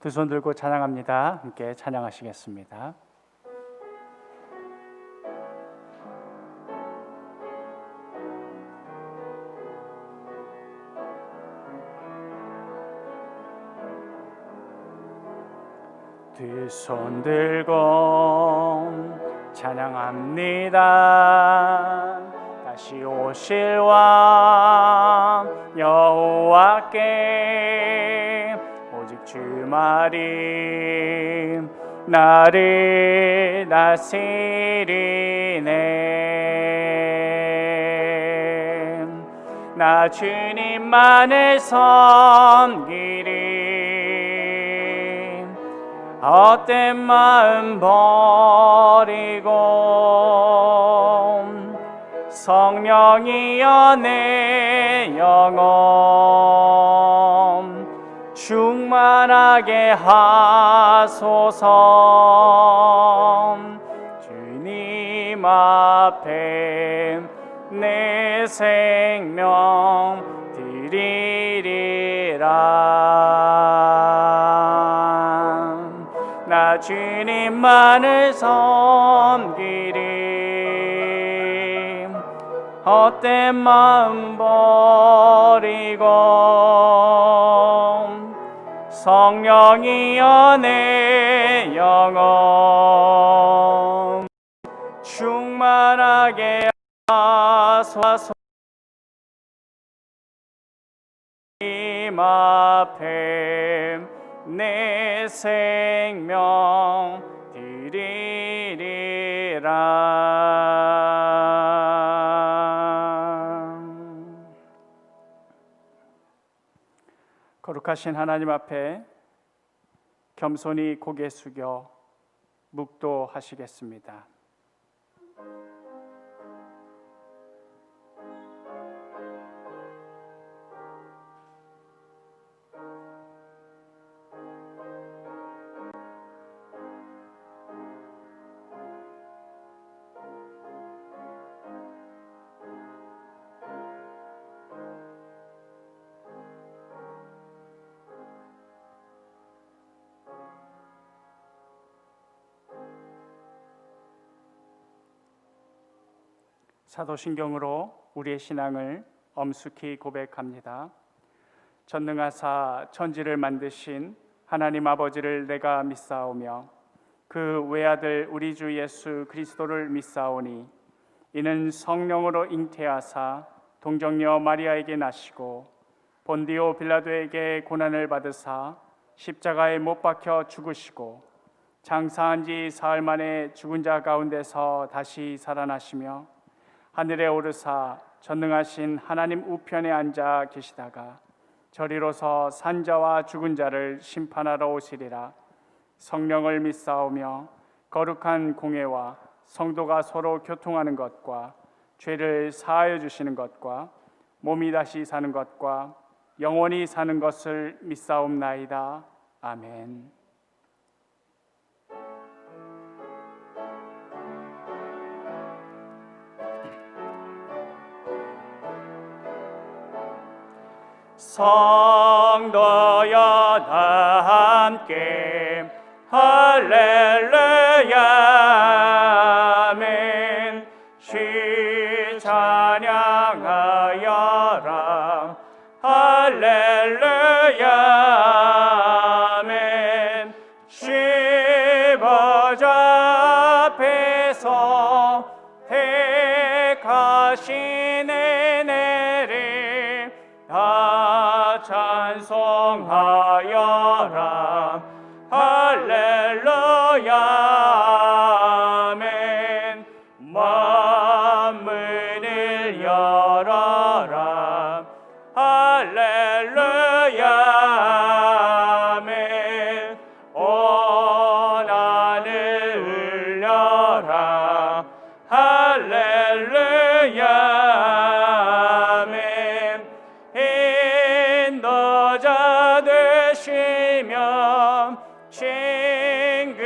두 손 들고 찬양합니다. 함께 찬양하시겠습니다. 두 손 들고 찬양합니다. 다시 오실 왕 여호와께 오직 주말이 나를 다스리네. 나 주님만을 섬기리. 헛된 마음 버리고 성령이여 내 영혼 충만하게 하소서. 주님 앞에 내 생명 드리리라. 나 주님만을 섬기리. 헛된 마음 버리고 성령이여 내 영혼 충만하게 하소서. 주님 앞에 내 생명 드리리라. 거룩하신 하나님 앞에 겸손히 고개 숙여 묵도하시겠습니다. 사도신경으로 우리의 신앙을 엄숙히 고백합니다. 전능하사 천지를 만드신 하나님 아버지를 내가 믿사오며 그 외아들 우리 주 예수 그리스도를 믿사오니 이는 성령으로 잉태하사 동정녀 마리아에게 나시고 본디오 빌라도에게 고난을 받으사 십자가에 못 박혀 죽으시고 장사한 지 사흘 만에 죽은 자 가운데서 다시 살아나시며 하늘에 오르사 전능하신 하나님 우편에 앉아 계시다가 저리로서 산자와 죽은 자를 심판하러 오시리라. 성령을 믿사오며 거룩한 공회와 성도가 서로 교통하는 것과 죄를 사하여 주시는 것과 몸이 다시 사는 것과 영원히 사는 것을 믿사옵나이다. 아멘. 성도여 다 함께 할렐루야 아멘. 주 찬양하여라 할렐루야 아멘. 주 보좌 앞에서 택하신 은혜를 다 찬송하여라 할렐루야 아멘. 만문을 열어라 할렐루야 아멘. 온 하늘 울려라 할렐루야 아멘. 인도자 되시며 친구가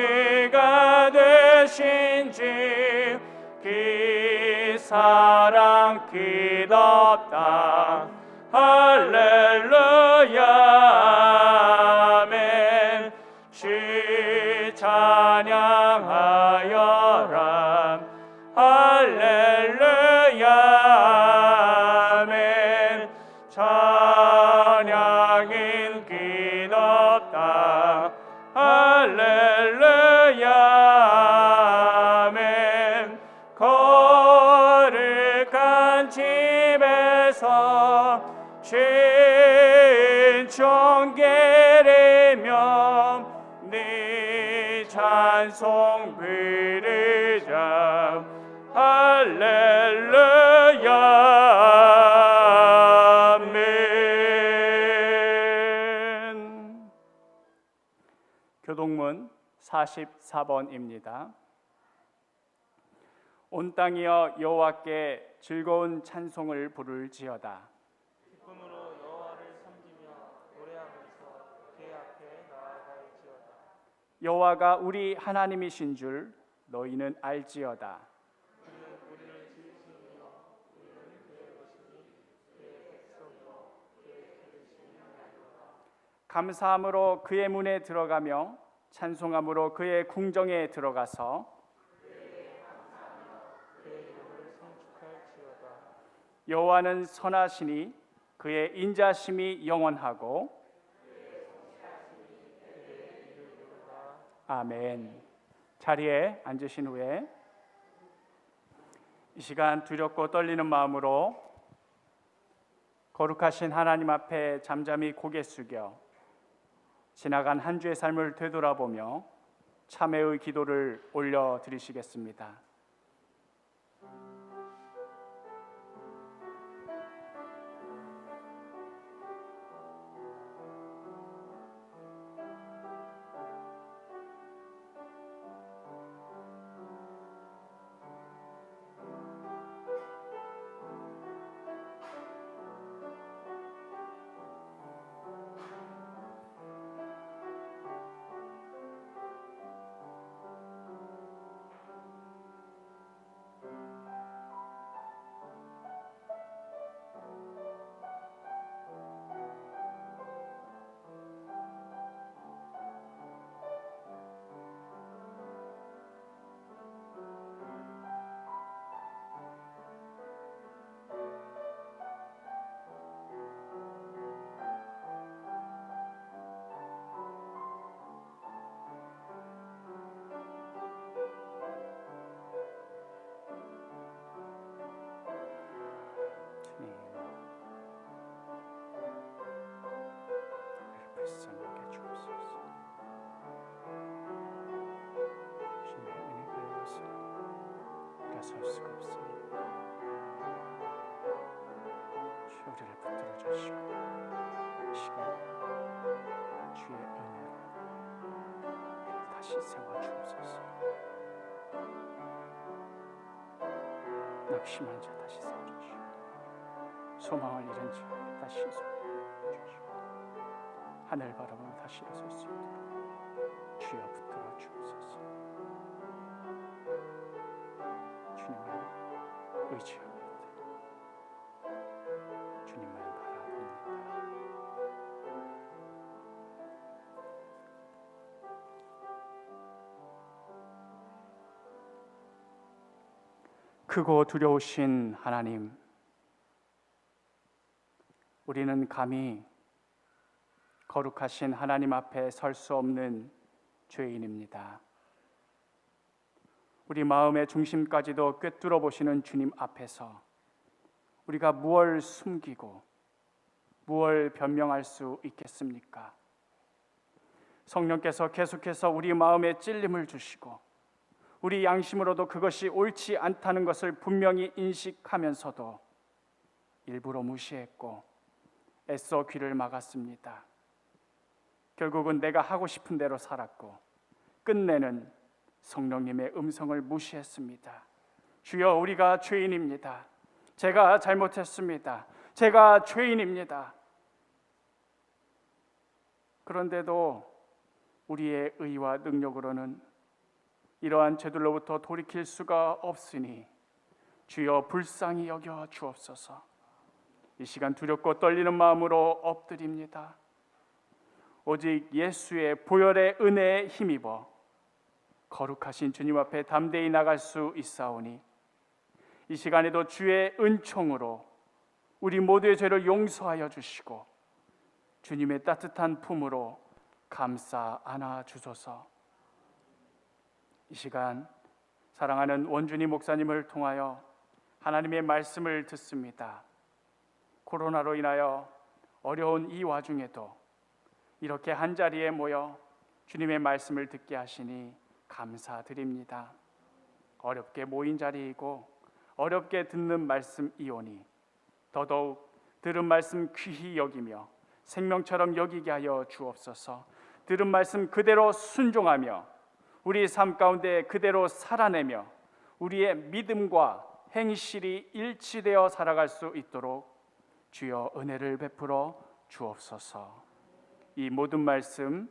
되신 주 그 사랑 끝없다 할렐루야 아멘. 찬양하여라. 할렐루야 아멘. 찬양 인기롭다. 할렐루야 아멘. 거룩한 집에서 신청 게리며 네 찬송 부르자. 할렐루야 아멘. 교동문 44번입니다. 온 땅이여 여호와께 즐거운 찬송을 부를지어다. 기쁨으로 여호와를 섬기며 노래하면서 그의 앞에 나아갈지어다. 여호와가 우리 하나님이신 줄 너희는 알지어다. 그는 우리를 지으시며 우리는 그의 것이니 그의 백성이요 그의 기르심이니라. 감사함으로 그의 문에 들어가며 찬송함으로 그의 궁정에 들어가서 그의 이름을 송축할지어다. 여호와는 선하시니 그의 인자심이 영원하고. 아멘. 자리에 앉으신 후에 이 시간 두렵고 떨리는 마음으로 거룩하신 하나님 앞에 잠잠히 고개 숙여 지나간 한 주의 삶을 되돌아보며 참회의 기도를 올려드리시겠습니다. 불쌍하게 주옵소서. 주님의 은혜가 이것을 우리가 설 수가 없으니 주 우리를 붙들어 주시고 이 시간 주의 은혜로 다시 세워 주옵소서. 낙심한 자 다시 세워 주시고 소망을 잃은 자 다시 세워 주시고 하늘 바라보며 다시 일어설 수 있도록 주여 붙들어 주옵소서. 주님을 의지합니다. 주님을 바라봅니다. 크고 두려우신 하나님, 우리는 감히 거룩하신 하나님 앞에 설 수 없는 죄인입니다. 우리 마음의 중심까지도 꿰뚫어 보시는 주님 앞에서 우리가 무엇을 숨기고 무엇을 변명할 수 있겠습니까? 성령께서 계속해서 우리 마음에 찔림을 주시고 우리 양심으로도 그것이 옳지 않다는 것을 분명히 인식하면서도 일부러 무시했고 애써 귀를 막았습니다. 결국은 내가 하고 싶은 대로 살았고 끝내는 성령님의 음성을 무시했습니다. 주여, 우리가 죄인입니다. 제가 잘못했습니다. 제가 죄인입니다. 그런데도 우리의 의와 능력으로는 이러한 죄들로부터 돌이킬 수가 없으니 주여 불쌍히 여겨 주옵소서. 이 시간 두렵고 떨리는 마음으로 엎드립니다. 오직 예수의 보혈의 은혜에 힘입어 거룩하신 주님 앞에 담대히 나갈 수 있사오니 이 시간에도 주의 은총으로 우리 모두의 죄를 용서하여 주시고 주님의 따뜻한 품으로 감싸 안아 주소서. 이 시간 사랑하는 원준이 목사님을 통하여 하나님의 말씀을 듣습니다. 코로나로 인하여 어려운 이 와중에도 이렇게 한자리에 모여 주님의 말씀을 듣게 하시니 감사드립니다. 어렵게 모인 자리이고 어렵게 듣는 말씀이오니 더더욱 들은 말씀 귀히 여기며 생명처럼 여기게 하여 주옵소서. 들은 말씀 그대로 순종하며 우리 삶 가운데 그대로 살아내며 우리의 믿음과 행실이 일치되어 살아갈 수 있도록 주여 은혜를 베풀어 주옵소서. 이 모든 말씀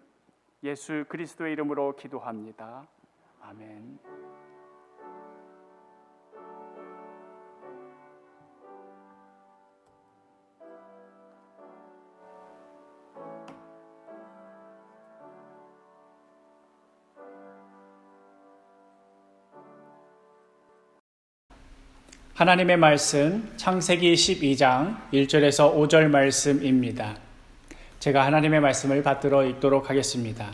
예수 그리스도의 이름으로 기도합니다. 아멘. 하나님의 말씀 창세기 12장 1절에서 5절 말씀입니다. 제가 하나님의 말씀을 받들어 읽도록 하겠습니다.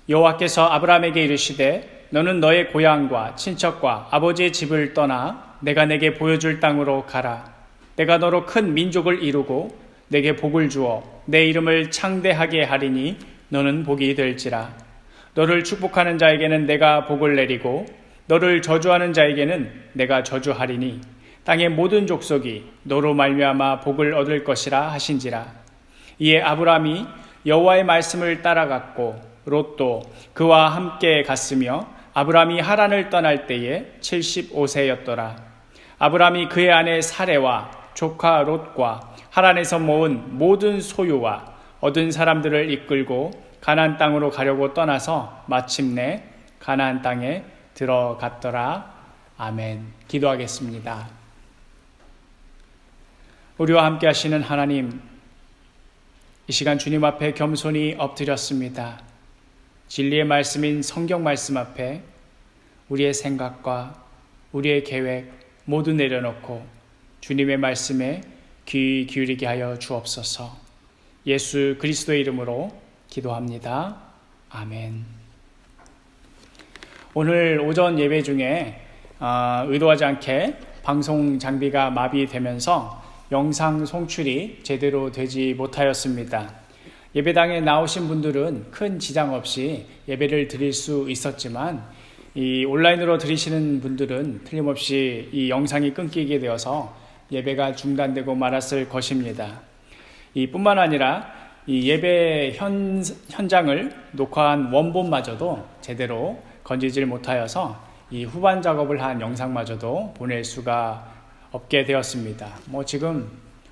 여호와께서 아브라함에게 이르시되 너는 너의 고향과 친척과 아버지의 집을 떠나 내가 내게 보여줄 땅으로 가라. 내가 너로 큰 민족을 이루고 내게 복을 주어 내 이름을 창대하게 하리니 너는 복이 될지라. 너를 축복하는 자에게는 내가 복을 내리고 너를 저주하는 자에게는 내가 저주하리니 땅의 모든 족속이 너로 말미암아 복을 얻을 것이라 하신지라. 이에 아브라함이 여호와의 말씀을 따라갔고 롯도 그와 함께 갔으며 아브라함이 하란을 떠날 때에 75세였더라. 아브라함이 그의 아내 사레와 조카 롯과 하란에서 모은 모든 소유와 얻은 사람들을 이끌고 가나안 땅으로 가려고 떠나서 마침내 가나안 땅에 들어갔더라. 아멘. 기도하겠습니다. 우리와 함께 하시는 하나님, 이 시간 주님 앞에 겸손히 엎드렸습니다. 진리의 말씀인 성경 말씀 앞에 우리의 생각과 우리의 계획 모두 내려놓고 주님의 말씀에 귀 기울이게 하여 주옵소서. 예수 그리스도의 이름으로 기도합니다. 아멘. 오늘 오전 예배 중에 의도하지 않게 방송 장비가 마비되면서 영상 송출이 제대로 되지 못하였습니다. 예배당에 나오신 분들은 큰 지장 없이 예배를 드릴 수 있었지만 이 온라인으로 들으시는 분들은 틀림없이 이 영상이 끊기게 되어서 예배가 중단되고 말았을 것입니다. 이뿐만 아니라 이 예배 현장을 녹화한 원본마저도 제대로 건지질 못하여서 이 후반 작업을 한 영상마저도 보낼 수가 없게 되었습니다. 지금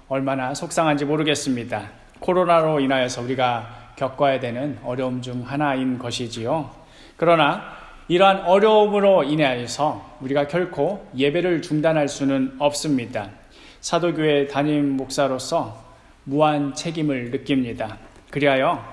얼마나 속상한지 모르겠습니다. 코로나로 인하여서 우리가 겪어야 되는 어려움 중 하나인 것이지요. 그러나 이러한 어려움으로 인하여서 우리가 결코 예배를 중단할 수는 없습니다. 사도교회 담임 목사로서 무한 책임을 느낍니다. 그리하여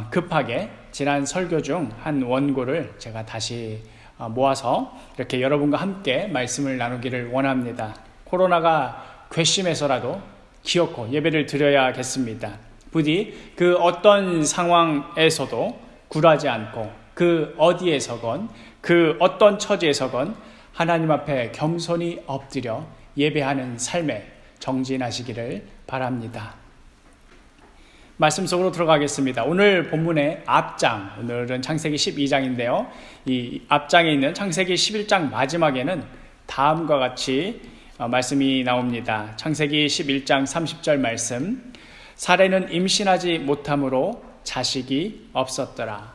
급하게 지난 설교 중 한 원고를 제가 다시 모아서 이렇게 여러분과 함께 말씀을 나누기를 원합니다. 코로나가 괘씸해서라도 기어코 예배를 드려야겠습니다. 부디 그 어떤 상황에서도 굴하지 않고 그 어디에서건 그 어떤 처지에서건 하나님 앞에 겸손히 엎드려 예배하는 삶에 정진하시기를 바랍니다. 말씀 속으로 들어가겠습니다. 오늘 본문의 앞장, 오늘은 창세기 12장인데요. 이 앞장에 있는 창세기 11장 마지막에는 다음과 같이 말씀이 나옵니다. 창세기 11장 30절 말씀. 사레는 임신하지 못함으로 자식이 없었더라.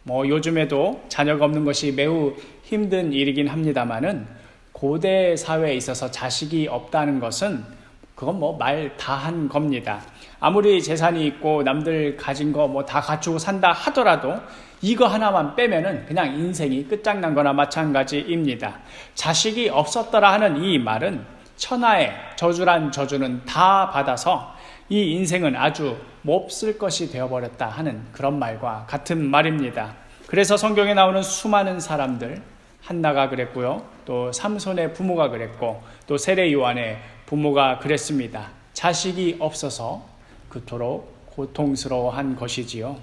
요즘에도 자녀가 없는 것이 매우 힘든 일이긴 합니다만은 고대 사회에 있어서 자식이 없다는 것은 그건 말 다 한 겁니다. 아무리 재산이 있고 남들 가진 거 다 갖추고 산다 하더라도 이거 하나만 빼면은 그냥 인생이 끝장난 거나 마찬가지입니다. 자식이 없었더라 하는 이 말은 천하의 저주란 저주는 다 받아서 이 인생은 아주 몹쓸 것이 되어버렸다 하는 그런 말과 같은 말입니다. 그래서 성경에 나오는 수많은 사람들, 한나가 그랬고요. 또 삼손의 부모가 그랬고 또 세례 요한의 부모가 그랬습니다. 자식이 없어서 그토록 고통스러워한 것이지요.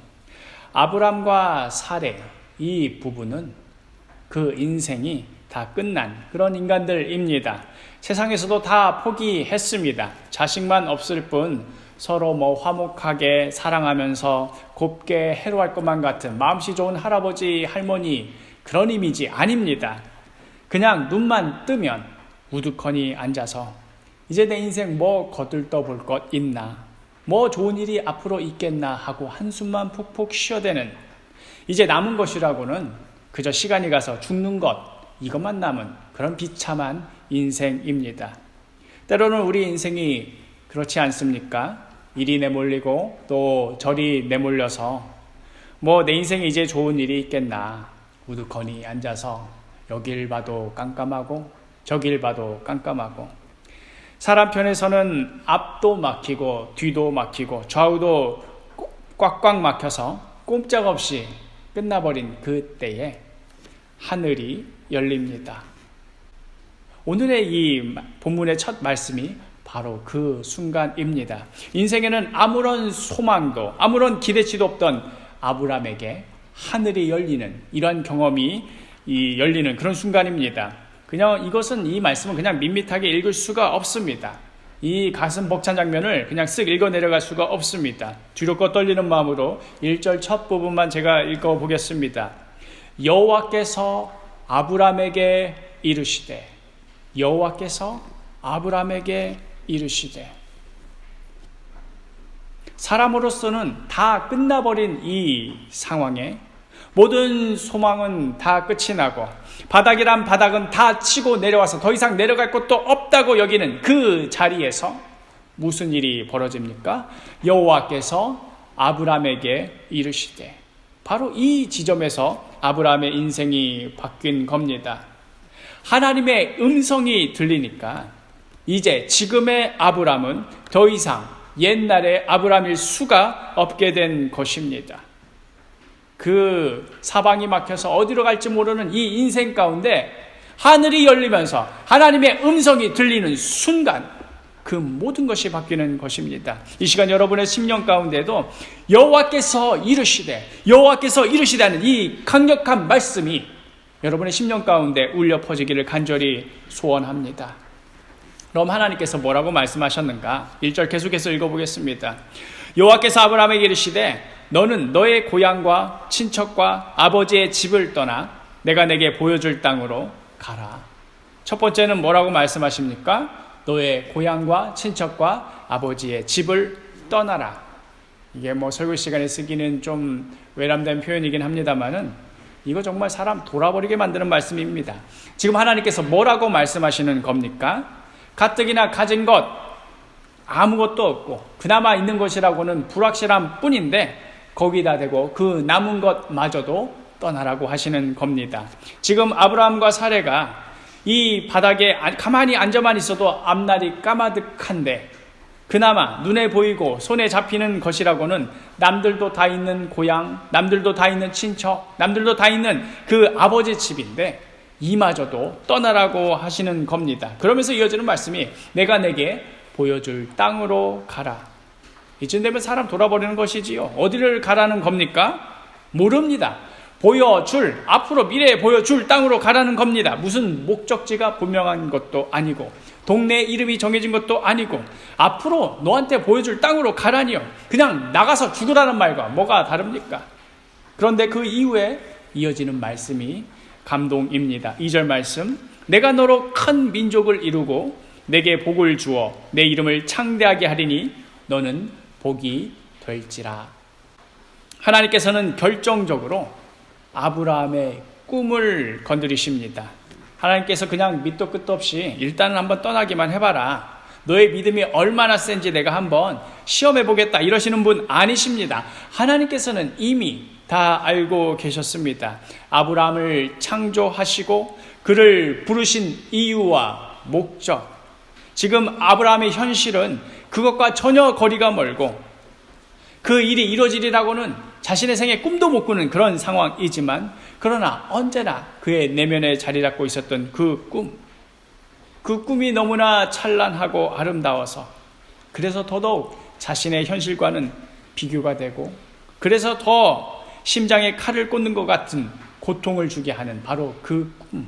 아브람과 사레 이 부부는 그 인생이 다 끝난 그런 인간들입니다. 세상에서도 다 포기했습니다. 자식만 없을 뿐 서로 화목하게 사랑하면서 곱게 해로할 것만 같은 마음씨 좋은 할아버지, 할머니 그런 이미지 아닙니다. 그냥 눈만 뜨면 우두커니 앉아서 이제 내 인생 뭐 거들떠 볼 것 있나, 뭐 좋은 일이 앞으로 있겠나 하고 한숨만 푹푹 쉬어대는, 이제 남은 것이라고는 그저 시간이 가서 죽는 것, 이것만 남은 그런 비참한 인생입니다. 때로는 우리 인생이 그렇지 않습니까? 이리 내몰리고 또 저리 내몰려서 뭐 내 인생에 이제 좋은 일이 있겠나 우두커니 앉아서 여길 봐도 깜깜하고 저길 봐도 깜깜하고, 사람 편에서는 앞도 막히고 뒤도 막히고 좌우도 꽉꽉 막혀서 꼼짝없이 끝나버린 그때에 하늘이 열립니다. 오늘의 이 본문의 첫 말씀이 바로 그 순간입니다. 인생에는 아무런 소망도 아무런 기대치도 없던 아브람에게 하늘이 열리는 이러한 경험이 열리는 그런 순간입니다. 그냥 이것은, 이 말씀은 그냥 밋밋하게 읽을 수가 없습니다. 이 가슴 벅찬 장면을 그냥 쓱 읽어 내려갈 수가 없습니다. 두렵고 떨리는 마음으로 1절 첫 부분만 제가 읽어 보겠습니다. 여호와께서 아브람에게 이르시되, 여호와께서 아브람에게 이르시되. 사람으로서는 다 끝나버린 이 상황에 모든 소망은 다 끝이 나고 바닥이란 바닥은 다 치고 내려와서 더 이상 내려갈 곳도 없다고 여기는 그 자리에서 무슨 일이 벌어집니까? 여호와께서 아브람에게 이르시되. 바로 이 지점에서 아브람의 인생이 바뀐 겁니다. 하나님의 음성이 들리니까 이제 지금의 아브람은 더 이상 옛날의 아브람일 수가 없게 된 것입니다. 그 사방이 막혀서 어디로 갈지 모르는 이 인생 가운데 하늘이 열리면서 하나님의 음성이 들리는 순간 그 모든 것이 바뀌는 것입니다. 이 시간 여러분의 심령 가운데도 여호와께서 이르시되, 여호와께서 이르시다는 이 강력한 말씀이 여러분의 심령 가운데 울려 퍼지기를 간절히 소원합니다. 그럼 하나님께서 뭐라고 말씀하셨는가? 1절 계속해서 읽어보겠습니다. 여호와께서 아브람에게 이르시되 너는 너의 고향과 친척과 아버지의 집을 떠나 내가 내게 보여줄 땅으로 가라. 첫 번째는 뭐라고 말씀하십니까? 너의 고향과 친척과 아버지의 집을 떠나라. 이게 설교 시간에 쓰기는 좀 외람된 표현이긴 합니다만은 이거 정말 사람 돌아버리게 만드는 말씀입니다. 지금 하나님께서 뭐라고 말씀하시는 겁니까? 가뜩이나 가진 것 아무것도 없고 그나마 있는 것이라고는 불확실한 뿐인데 거기다 대고 그 남은 것마저도 떠나라고 하시는 겁니다. 지금 아브라함과 사레가 이 바닥에 가만히 앉아만 있어도 앞날이 까마득한데 그나마 눈에 보이고 손에 잡히는 것이라고는 남들도 다 있는 고향, 남들도 다 있는 친척, 남들도 다 있는 그 아버지 집인데 이마저도 떠나라고 하시는 겁니다. 그러면서 이어지는 말씀이 내가 내게 보여줄 땅으로 가라. 이쯤 되면 사람 돌아버리는 것이지요. 어디를 가라는 겁니까? 모릅니다. 보여줄, 앞으로 미래에 보여줄 땅으로 가라는 겁니다. 무슨 목적지가 분명한 것도 아니고 동네 이름이 정해진 것도 아니고 앞으로 너한테 보여줄 땅으로 가라니요. 그냥 나가서 죽으라는 말과 뭐가 다릅니까? 그런데 그 이후에 이어지는 말씀이 감동입니다. 2절 말씀, 내가 너로 큰 민족을 이루고 내게 복을 주어 내 이름을 창대하게 하리니 너는 복이 될지라. 하나님께서는 결정적으로 아브라함의 꿈을 건드리십니다. 하나님께서 그냥 밑도 끝도 없이 일단은 한번 떠나기만 해봐라. 너의 믿음이 얼마나 센지 내가 한번 시험해보겠다 이러시는 분 아니십니다. 하나님께서는 이미 다 알고 계셨습니다. 아브라함을 창조하시고 그를 부르신 이유와 목적, 지금 아브라함의 현실은 그것과 전혀 거리가 멀고 그 일이 이루어지리라고는 자신의 생에 꿈도 못 꾸는 그런 상황이지만 그러나 언제나 그의 내면에 자리 잡고 있었던 그 꿈이 너무나 찬란하고 아름다워서 그래서 더더욱 자신의 현실과는 비교가 되고 그래서 더 심장에 칼을 꽂는 것 같은 고통을 주게 하는 바로 그 꿈.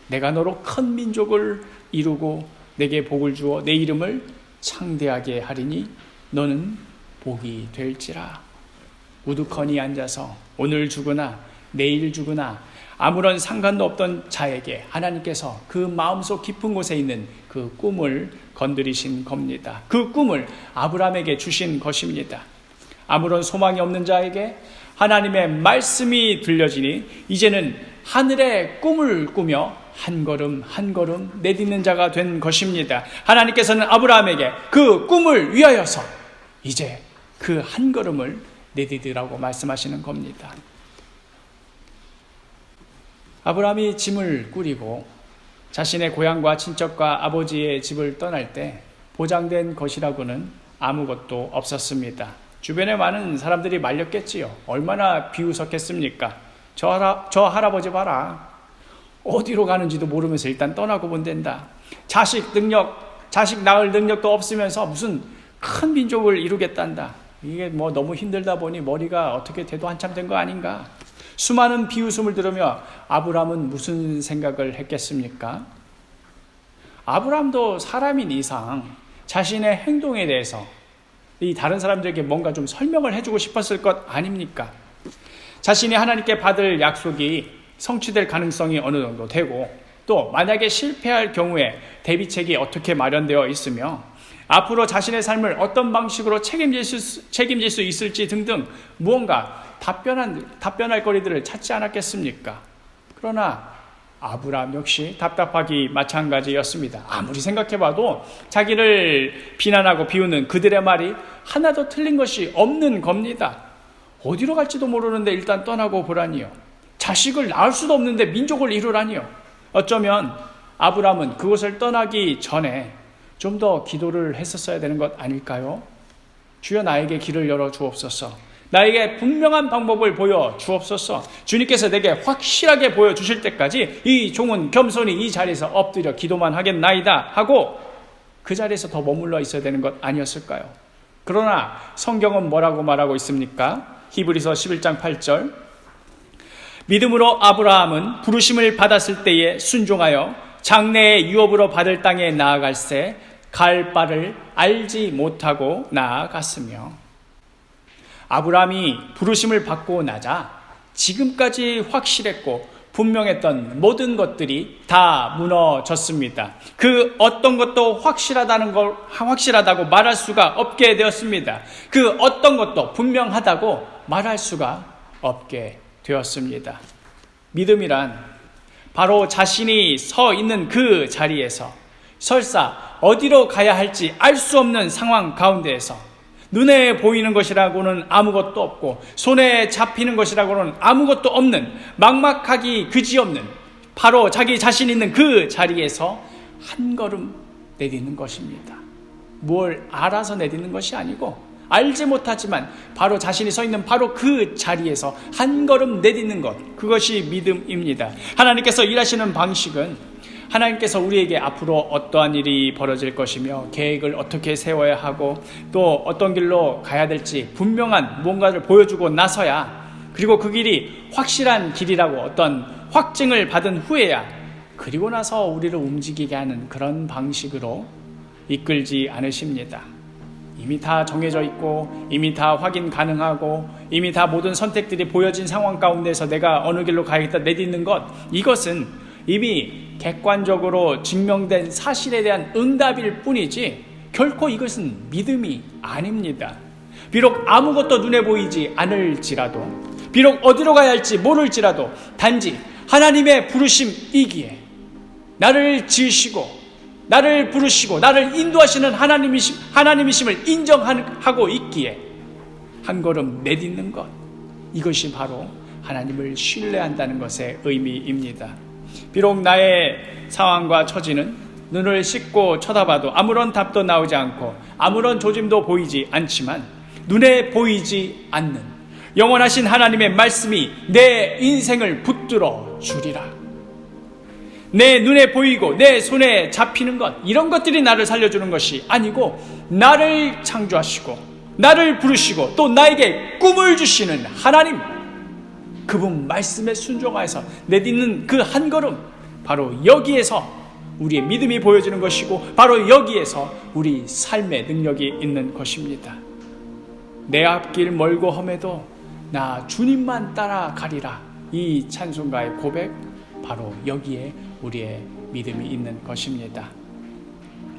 내가 너로 큰 민족을 이루고 내게 복을 주어 내 이름을 창대하게 하리니 너는 복이 될지라. 우두커니 앉아서 오늘 죽으나 내일 죽으나 아무런 상관도 없던 자에게 하나님께서 그 마음속 깊은 곳에 있는 그 꿈을 건드리신 겁니다. 그 꿈을 아브라함에게 주신 것입니다. 아무런 소망이 없는 자에게 하나님의 말씀이 들려지니 이제는 하늘의 꿈을 꾸며 한 걸음 한 걸음 내딛는 자가 된 것입니다. 하나님께서는 아브라함에게 그 꿈을 위하여서 이제 그 한 걸음을 내디디라고 말씀하시는 겁니다. 아브라함이 짐을 꾸리고 자신의 고향과 친척과 아버지의 집을 떠날 때 보장된 것이라고는 아무것도 없었습니다. 주변에 많은 사람들이 말렸겠지요. 얼마나 비웃었겠습니까? 저 할아버지 봐라. 어디로 가는지도 모르면서 일단 떠나고 본댄다. 자식 낳을 능력도 없으면서 무슨 큰 민족을 이루겠단다. 이게 뭐 너무 힘들다 보니 머리가 어떻게 돼도 한참 된 거 아닌가. 수많은 비웃음을 들으며 아브라함은 무슨 생각을 했겠습니까? 아브라함도 사람인 이상 자신의 행동에 대해서 이 다른 사람들에게 뭔가 좀 설명을 해주고 싶었을 것 아닙니까? 자신이 하나님께 받을 약속이 성취될 가능성이 어느 정도 되고 또 만약에 실패할 경우에 대비책이 어떻게 마련되어 있으며 앞으로 자신의 삶을 어떤 방식으로 책임질 수 있을지 등등 무언가 답변할 거리들을 찾지 않았겠습니까? 그러나 아브라함 역시 답답하기 마찬가지였습니다. 아무리 생각해봐도 자기를 비난하고 비우는 그들의 말이 하나도 틀린 것이 없는 겁니다. 어디로 갈지도 모르는데 일단 떠나고 보라니요. 자식을 낳을 수도 없는데 민족을 이루라니요. 어쩌면 아브라함은 그곳을 떠나기 전에 좀 더 기도를 했었어야 되는 것 아닐까요? 주여 나에게 길을 열어 주옵소서. 나에게 분명한 방법을 보여 주옵소서. 주님께서 내게 확실하게 보여주실 때까지 이 종은 겸손히 이 자리에서 엎드려 기도만 하겠나이다 하고 그 자리에서 더 머물러 있어야 되는 것 아니었을까요? 그러나 성경은 뭐라고 말하고 있습니까? 히브리서 11장 8절 믿음으로 아브라함은 부르심을 받았을 때에 순종하여 장래의 유업으로 받을 땅에 나아갈새 갈 바를 알지 못하고 나아갔으며 아브라함이 부르심을 받고 나자 지금까지 확실했고 분명했던 모든 것들이 다 무너졌습니다. 그 어떤 것도 확실하다고 말할 수가 없게 되었습니다. 그 어떤 것도 분명하다고 말할 수가 없게 되었습니다. 믿음이란 바로 자신이 서 있는 그 자리에서 설사 어디로 가야 할지 알 수 없는 상황 가운데에서 눈에 보이는 것이라고는 아무것도 없고 손에 잡히는 것이라고는 아무것도 없는 막막하기 그지없는 바로 자기 자신 있는 그 자리에서 한 걸음 내딛는 것입니다. 뭘 알아서 내딛는 것이 아니고 알지 못하지만 바로 자신이 서 있는 바로 그 자리에서 한 걸음 내딛는 것, 그것이 믿음입니다. 하나님께서 일하시는 방식은 하나님께서 우리에게 앞으로 어떠한 일이 벌어질 것이며 계획을 어떻게 세워야 하고 또 어떤 길로 가야 될지 분명한 무언가를 보여주고 나서야 그리고 그 길이 확실한 길이라고 어떤 확증을 받은 후에야 그리고 나서 우리를 움직이게 하는 그런 방식으로 이끌지 않으십니다. 이미 다 정해져 있고 이미 다 확인 가능하고 이미 다 모든 선택들이 보여진 상황 가운데서 내가 어느 길로 가야겠다 내딛는 것, 이것은 이미 객관적으로 증명된 사실에 대한 응답일 뿐이지 결코 이것은 믿음이 아닙니다. 비록 아무것도 눈에 보이지 않을지라도 비록 어디로 가야 할지 모를지라도 단지 하나님의 부르심이기에 나를 지으시고 나를 부르시고 나를 인도하시는 하나님이심을 인정하고 있기에 한 걸음 내딛는 것, 이것이 바로 하나님을 신뢰한다는 것의 의미입니다. 비록 나의 상황과 처지는 눈을 씻고 쳐다봐도 아무런 답도 나오지 않고 아무런 조짐도 보이지 않지만 눈에 보이지 않는 영원하신 하나님의 말씀이 내 인생을 붙들어 주리라. 내 눈에 보이고 내 손에 잡히는 것, 이런 것들이 나를 살려주는 것이 아니고, 나를 창조하시고 나를 부르시고 또 나에게 꿈을 주시는 하나님, 그분 말씀에 순종하여서 내딛는 그 한 걸음, 바로 여기에서 우리의 믿음이 보여지는 것이고, 바로 여기에서 우리 삶의 능력이 있는 것입니다. 내 앞길 멀고 험해도 나 주님만 따라가리라, 이 찬송가의 고백, 바로 여기에 우리의 믿음이 있는 것입니다.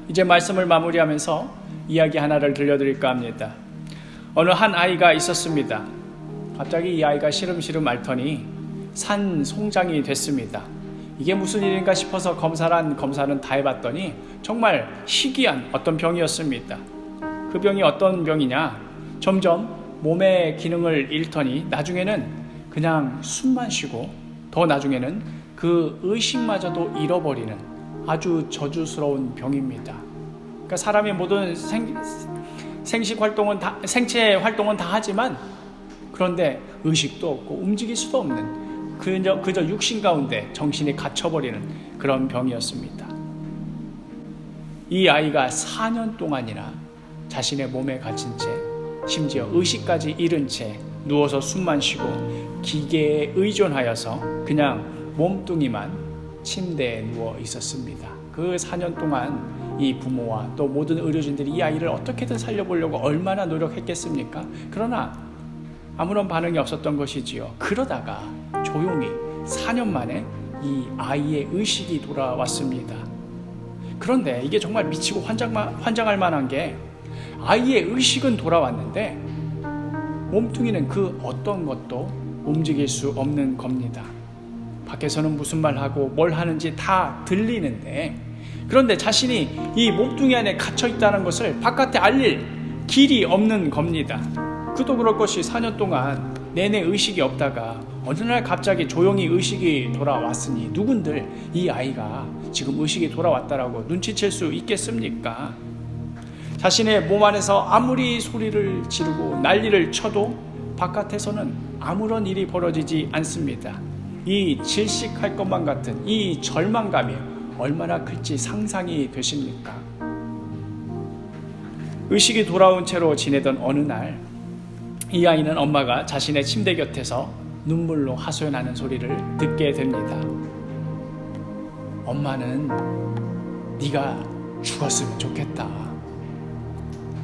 이제 말씀을 마무리하면서 이야기 하나를 들려드릴까 합니다. 어느 한 아이가 있었습니다. 갑자기 이 아이가 시름시름 앓더니 산 송장이 됐습니다. 이게 무슨 일인가 싶어서 검사는 다 해봤더니 정말 희귀한 어떤 병이었습니다. 그 병이 어떤 병이냐, 점점 몸의 기능을 잃더니 나중에는 그냥 숨만 쉬고, 더 나중에는 그 의식마저도 잃어버리는 아주 저주스러운 병입니다. 그러니까 사람의 모든 생체 활동은 다 하지만, 그런데 의식도 없고 움직일 수도 없는, 그저 육신 가운데 정신이 갇혀버리는 그런 병이었습니다. 이 아이가 4년 동안이나 자신의 몸에 갇힌 채, 심지어 의식까지 잃은 채 누워서 숨만 쉬고 기계에 의존하여서 그냥 몸뚱이만 침대에 누워 있었습니다. 그 4년 동안 이 부모와 또 모든 의료진들이 이 아이를 어떻게든 살려보려고 얼마나 노력했겠습니까? 그러나 아무런 반응이 없었던 것이지요. 그러다가 조용히 4년 만에 이 아이의 의식이 돌아왔습니다. 그런데 이게 정말 미치고 환장할 만한 게, 아이의 의식은 돌아왔는데 몸뚱이는 그 어떤 것도 움직일 수 없는 겁니다. 밖에서는 무슨 말 하고 뭘 하는지 다 들리는데, 그런데 자신이 이 몸뚱이 안에 갇혀 있다는 것을 바깥에 알릴 길이 없는 겁니다. 그도 그럴 것이 4년 동안 내내 의식이 없다가 어느 날 갑자기 조용히 의식이 돌아왔으니 누군들 이 아이가 지금 의식이 돌아왔다라고 눈치챌 수 있겠습니까? 자신의 몸 안에서 아무리 소리를 지르고 난리를 쳐도 바깥에서는 아무런 일이 벌어지지 않습니다. 이 질식할 것만 같은 이 절망감이 얼마나 클지 상상이 되십니까? 의식이 돌아온 채로 지내던 어느 날, 이 아이는 엄마가 자신의 침대 곁에서 눈물로 하소연하는 소리를 듣게 됩니다. 엄마는 네가 죽었으면 좋겠다.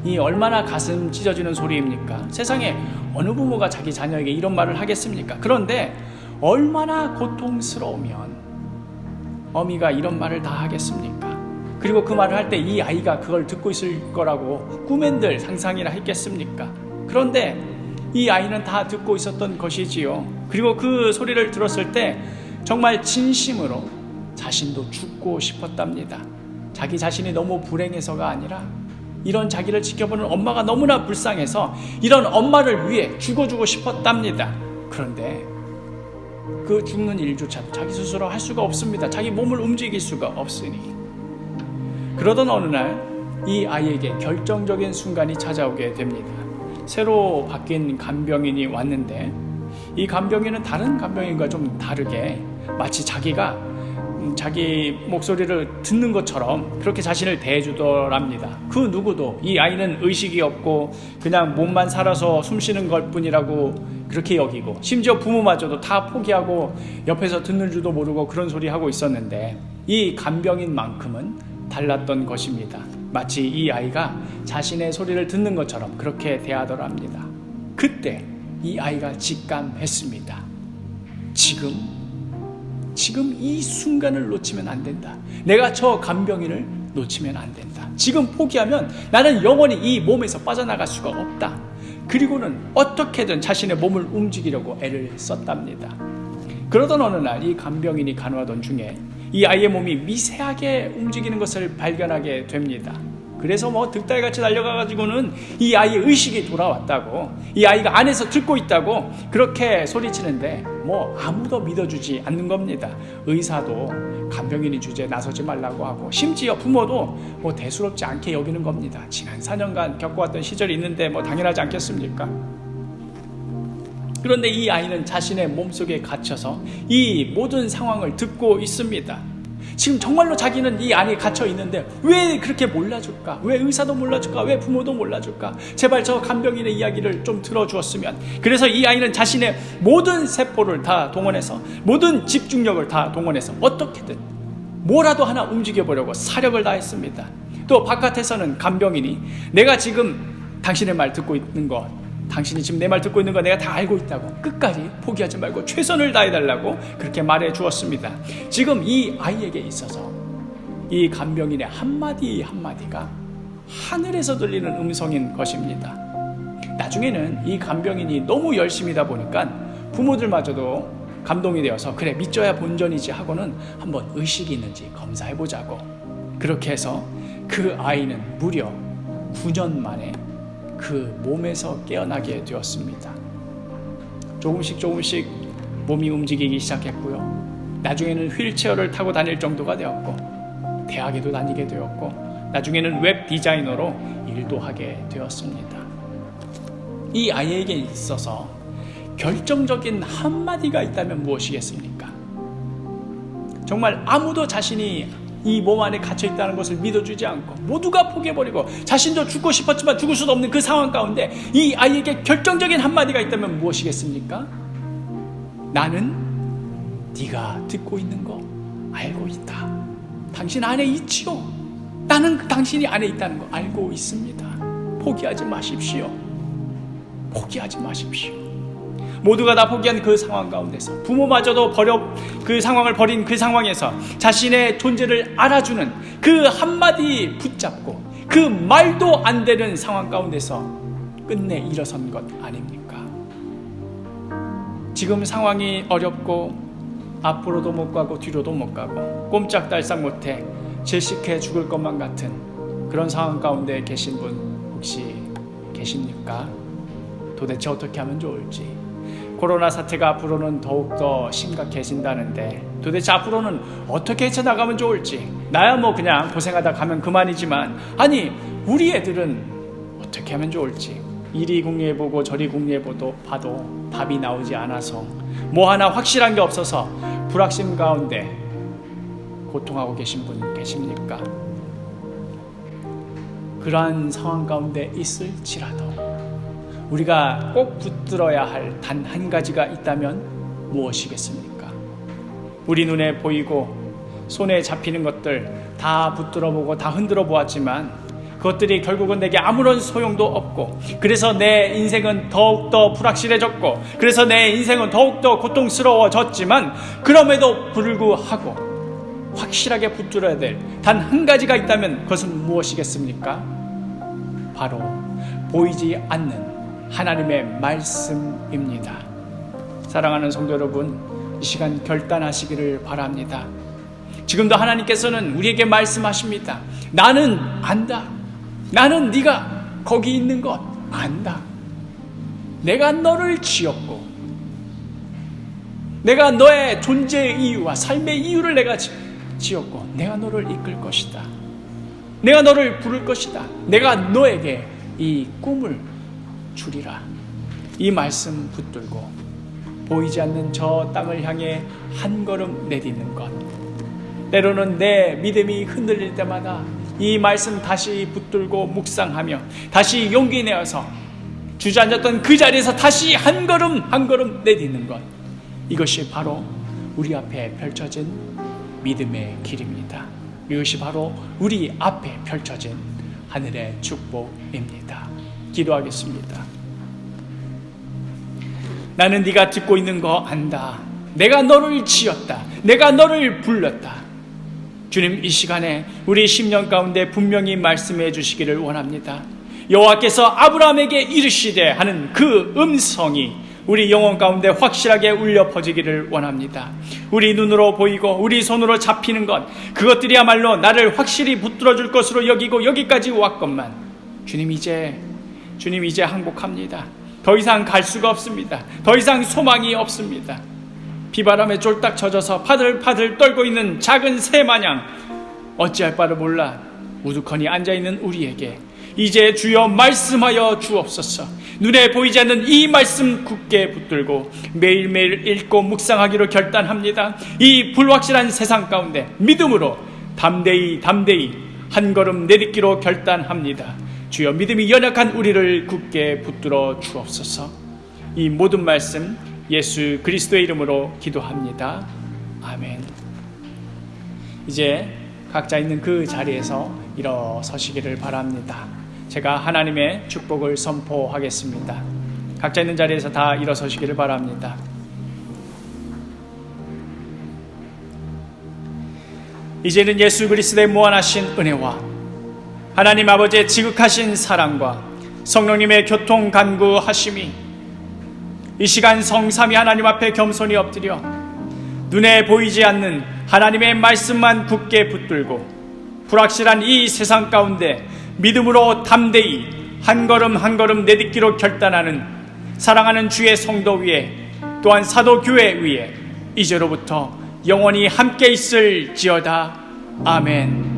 이 얼마나 가슴 찢어지는 소리입니까? 세상에 어느 부모가 자기 자녀에게 이런 말을 하겠습니까? 그런데 얼마나 고통스러우면 어미가 이런 말을 다 하겠습니까? 그리고 그 말을 할 때 이 아이가 그걸 듣고 있을 거라고 꿈엔들 상상이나 했겠습니까? 그런데 이 아이는 다 듣고 있었던 것이지요. 그리고 그 소리를 들었을 때 정말 진심으로 자신도 죽고 싶었답니다. 자기 자신이 너무 불행해서가 아니라 이런 자기를 지켜보는 엄마가 너무나 불쌍해서 이런 엄마를 위해 죽어주고 싶었답니다. 그런데 그 죽는 일조차도 자기 스스로 할 수가 없습니다. 자기 몸을 움직일 수가 없으니. 그러던 어느 날 이 아이에게 결정적인 순간이 찾아오게 됩니다. 새로 바뀐 간병인이 왔는데, 이 간병인은 다른 간병인과 좀 다르게 마치 자기가 자기 목소리를 듣는 것처럼 그렇게 자신을 대해주더랍니다. 그 누구도 이 아이는 의식이 없고 그냥 몸만 살아서 숨쉬는 것뿐이라고 그렇게 여기고, 심지어 부모마저도 다 포기하고 옆에서 듣는 줄도 모르고 그런 소리 하고 있었는데, 이 간병인만큼은 달랐던 것입니다. 마치 이 아이가 자신의 소리를 듣는 것처럼 그렇게 대하더랍니다. 그때 이 아이가 직감했습니다. 지금 이 순간을 놓치면 안 된다. 내가 저 간병인을 놓치면 안 된다. 지금 포기하면 나는 영원히 이 몸에서 빠져나갈 수가 없다. 그리고는 어떻게든 자신의 몸을 움직이려고 애를 썼답니다. 그러던 어느 날 이 간병인이 간호하던 중에 이 아이의 몸이 미세하게 움직이는 것을 발견하게 됩니다. 그래서 득달같이 달려가가지고는 이 아이의 의식이 돌아왔다고, 이 아이가 안에서 듣고 있다고 그렇게 소리치는데 아무도 믿어주지 않는 겁니다. 의사도 간병인이 주제에 나서지 말라고 하고, 심지어 부모도 대수롭지 않게 여기는 겁니다. 지난 4년간 겪어왔던 시절이 있는데 당연하지 않겠습니까? 그런데 이 아이는 자신의 몸속에 갇혀서 이 모든 상황을 듣고 있습니다. 지금 정말로 자기는 이 안에 갇혀 있는데 왜 그렇게 몰라줄까? 왜 의사도 몰라줄까? 왜 부모도 몰라줄까? 제발 저 간병인의 이야기를 좀 들어주었으면. 그래서 이 아이는 자신의 모든 세포를 다 동원해서, 모든 집중력을 다 동원해서 어떻게든 뭐라도 하나 움직여보려고 사력을 다했습니다. 또 바깥에서는 간병인이 내가 지금 당신의 말 듣고 있는 거, 당신이 지금 내 말 듣고 있는 거 내가 다 알고 있다고, 끝까지 포기하지 말고 최선을 다해달라고 그렇게 말해 주었습니다. 지금 이 아이에게 있어서 이 간병인의 한마디 한마디가 하늘에서 들리는 음성인 것입니다. 나중에는 이 간병인이 너무 열심히다 보니까 부모들마저도 감동이 되어서 그래 믿져야 본전이지 하고는 한번 의식이 있는지 검사해보자고, 그렇게 해서 그 아이는 무려 9년 만에 그 몸에서 깨어나게 되었습니다. 조금씩 몸이 움직이기 시작했고요. 나중에는 휠체어를 타고 다닐 정도가 되었고, 대학에도 다니게 되었고, 나중에는 웹 디자이너로 일도 하게 되었습니다. 이 아이에게 있어서 결정적인 한마디가 있다면 무엇이겠습니까? 정말 아무도 자신이 이 몸 안에 갇혀있다는 것을 믿어주지 않고 모두가 포기해버리고 자신도 죽고 싶었지만 죽을 수도 없는 그 상황 가운데 이 아이에게 결정적인 한마디가 있다면 무엇이겠습니까? 나는 네가 듣고 있는 거 알고 있다. 당신 안에 있지요. 나는 당신이 안에 있다는 거 알고 있습니다. 포기하지 마십시오. 포기하지 마십시오. 모두가 다 포기한 그 상황 가운데서 부모마저도 그 상황을 버린 그 상황에서 자신의 존재를 알아주는 그 한마디 붙잡고 그 말도 안 되는 상황 가운데서 끝내 일어선 것 아닙니까? 지금 상황이 어렵고 앞으로도 못 가고 뒤로도 못 가고 꼼짝달싹 못해 질식해 죽을 것만 같은 그런 상황 가운데 계신 분 혹시 계십니까? 도대체 어떻게 하면 좋을지. 코로나 사태가 앞으로는 더욱더 심각해진다는데 도대체 앞으로는 어떻게 헤쳐나가면 좋을지. 나야 뭐 그냥 고생하다 가면 그만이지만 아니 우리 애들은 어떻게 하면 좋을지. 이리 궁리해보고 저리 궁리해봐도 답이 나오지 않아서 뭐 하나 확실한 게 없어서 불확신 가운데 고통하고 계신 분 계십니까? 그러한 상황 가운데 있을지라도 우리가 꼭 붙들어야 할 단 한 가지가 있다면 무엇이겠습니까? 우리 눈에 보이고 손에 잡히는 것들 다 붙들어 보고 다 흔들어 보았지만 그것들이 결국은 내게 아무런 소용도 없고, 그래서 내 인생은 더욱더 불확실해졌고, 그래서 내 인생은 더욱더 고통스러워졌지만 그럼에도 불구하고 확실하게 붙들어야 될 단 한 가지가 있다면 그것은 무엇이겠습니까? 바로 보이지 않는 하나님의 말씀입니다. 사랑하는 성도 여러분, 이 시간 결단하시기를 바랍니다. 지금도 하나님께서는 우리에게 말씀하십니다. 나는 안다. 나는 네가 거기 있는 것 안다. 내가 너를 지었고 내가 너의 존재의 이유와 삶의 이유를 내가 지었고 내가 너를 이끌 것이다. 내가 너를 부를 것이다. 내가 너에게 이 꿈을 주리라. 이 말씀 붙들고 보이지 않는 저 땅을 향해 한 걸음 내딛는 것. 때로는 내 믿음이 흔들릴 때마다 이 말씀 다시 붙들고 묵상하며 다시 용기 내어서 주저앉았던 그 자리에서 다시 한 걸음 내딛는 것. 이것이 바로 우리 앞에 펼쳐진 믿음의 길입니다. 이것이 바로 우리 앞에 펼쳐진 하늘의 축복입니다. 기도하겠습니다. 나는 네가 듣고 있는 거 안다. 내가 너를 지었다. 내가 너를 불렀다. 주님, 이 시간에 우리 심령 가운데 분명히 말씀해 주시기를 원합니다. 여호와께서 아브라함에게 이르시되 하는 그 음성이 우리 영혼 가운데 확실하게 울려 퍼지기를 원합니다. 우리 눈으로 보이고 우리 손으로 잡히는 것, 그것들이야말로 나를 확실히 붙들어 줄 것으로 여기고 여기까지 왔건만 주님 이제 항복합니다. 더 이상 갈 수가 없습니다. 더 이상 소망이 없습니다. 비바람에 쫄딱 젖어서 파들파들 떨고 있는 작은 새 마냥 어찌할 바를 몰라 우두커니 앉아있는 우리에게 이제 주여 말씀하여 주옵소서. 눈에 보이지 않는 이 말씀 굳게 붙들고 매일매일 읽고 묵상하기로 결단합니다. 이 불확실한 세상 가운데 믿음으로 담대히 한 걸음 내딛기로 결단합니다. 주여 믿음이 연약한 우리를 굳게 붙들어 주옵소서. 이 모든 말씀 예수 그리스도의 이름으로 기도합니다. 아멘. 이제 각자 있는 그 자리에서 일어서시기를 바랍니다. 제가 하나님의 축복을 선포하겠습니다. 각자 있는 자리에서 다 일어서시기를 바랍니다. 이제는 예수 그리스도의 무한하신 은혜와 하나님 아버지의 지극하신 사랑과 성령님의 교통 간구하심이 이 시간 성삼위 하나님 앞에 겸손히 엎드려 눈에 보이지 않는 하나님의 말씀만 굳게 붙들고 불확실한 이 세상 가운데 믿음으로 담대히 한 걸음 내딛기로 결단하는 사랑하는 주의 성도 위에 또한 사도교회 위에 이제로부터 영원히 함께 있을지어다. 아멘.